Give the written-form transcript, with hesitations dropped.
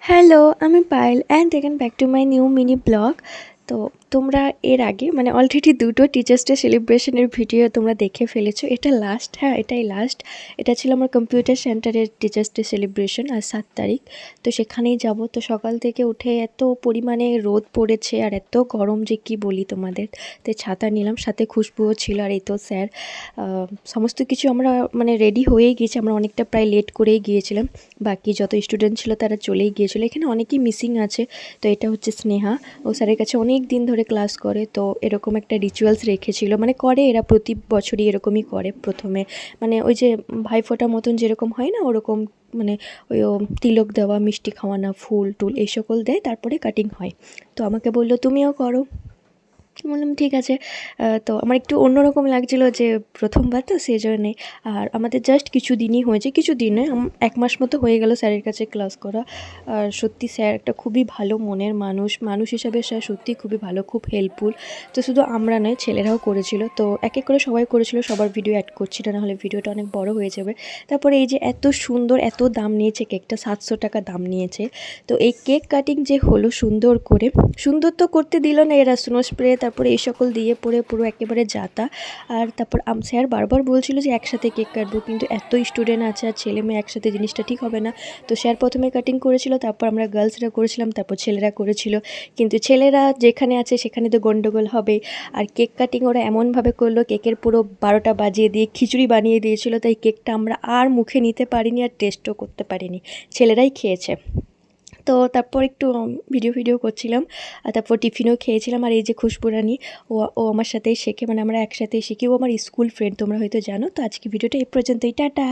Hello, আমি Payel and welcome back to my new mini blog. তো তোমরা এর আগে মানে অলরেডি দুটো টিচার্স ডে সেলিব্রেশনের ভিডিও তোমরা দেখে ফেলেছো। এটা লাস্ট, হ্যাঁ এটাই লাস্ট। এটা ছিল আমার কম্পিউটার সেন্টারের টিচার্স ডে সেলিব্রেশন আর 7 তারিখ। তো সেখানেই যাব। তো সকাল থেকে উঠে এত পরিমাণে রোদ পড়েছে আর এত গরম যে কি বলি তোমাদের। তো ছাতা নিলাম, সাথে খুশবুও ছিল। আর এই তো স্যার সমস্ত কিছু আমরা মানে রেডি হয়েই গিয়েছি। আমরা অনেকটা প্রায় লেট করেই গিয়েছিলাম। বাকি যত স্টুডেন্ট ছিল তারা চলেই গিয়েছিল। এখানে অনেকেই মিসিং আছে। তো এটা হচ্ছে স্নেহা, ও স্যারের কাছে অনেক দিন ধরে ক্লাস করে। তো এরকম একটা রিচুয়ালস রেখেছিল, মানে করে এরা প্রতি বছরই এরকমই করে। প্রথমে মানে ওই যে ভাইফোঁটার মতন যেরকম হয় না, ওরকম মানে ওই তিলক দেওয়া, মিষ্টি খাওয়ানো, ফুল টুল এই সকল দেয়, তারপরে কাটিং হয়। তো আমাকে বললো তুমিও করো। বললাম ঠিক আছে। তো আমার একটু অন্যরকম লাগছিলো যে প্রথমবার তো সেই জন্যে। আর আমাদের জাস্ট কিছু দিনই হয়েছে, কিছু দিন নয়, 1 মাস মতো হয়ে গেল স্যারের কাছে ক্লাস করা। আর সত্যি স্যার একটা খুবই ভালো মনের মানুষ হিসাবে স্যার সত্যিই খুবই ভালো, খুব হেল্পফুল। তো শুধু আমরা নয়, ছেলেরাও করেছিল। তো এক এক করে সবাই করেছিল, সবার ভিডিও অ্যাড করছি না, নাহলে ভিডিওটা অনেক বড় হয়ে যাবে। তারপরে এই যে এত সুন্দর, এত দাম নিয়েছে কেকটা, 700 টাকা দাম নিয়েছে। তো এই কেক কাটিং যে হলো সুন্দর করে, সুন্দর তো করতে দিল না এরা, স্নো স্প্রে তারপরে এই সকল দিয়ে পরে পুরো একেবারে যাতা। আর তারপর স্যার বারবার বলছিল যে একসাথে কেক কাটবো, কিন্তু এত স্টুডেন্ট আছে আর ছেলে মেয়ে একসাথে জিনিসটা ঠিক হবে না। তো স্যার প্রথমে কাটিং করেছিল, তারপর আমরা গার্লসরা করেছিলাম, তারপর ছেলেরা করেছিল। কিন্তু ছেলেরা যেখানে আছে সেখানে তো গন্ডগোল হবেই। আর কেক কাটিং ওরা এমনভাবে করলো, কেকের পুরো 12টা বাজিয়ে দিয়ে খিচুড়ি বানিয়ে দিয়েছিল। তাই কেকটা আমরা আর মুখে নিতে পারিনি, আর টেস্টও করতে পারিনি, ছেলেরাই খেয়েছে। তো তারপর একটু ভিডিও করছিলাম, আর তারপর টিফিনও খেয়েছিলাম। আর এই যে খুশবু রানী, ও আমার সাথেই শেখে, মানে আমরা একসাথেই শিখি। ও আমার স্কুল ফ্রেন্ড, তোমরা হয়তো জানো। তো আজকে ভিডিওটা এই পর্যন্তই, টাটা।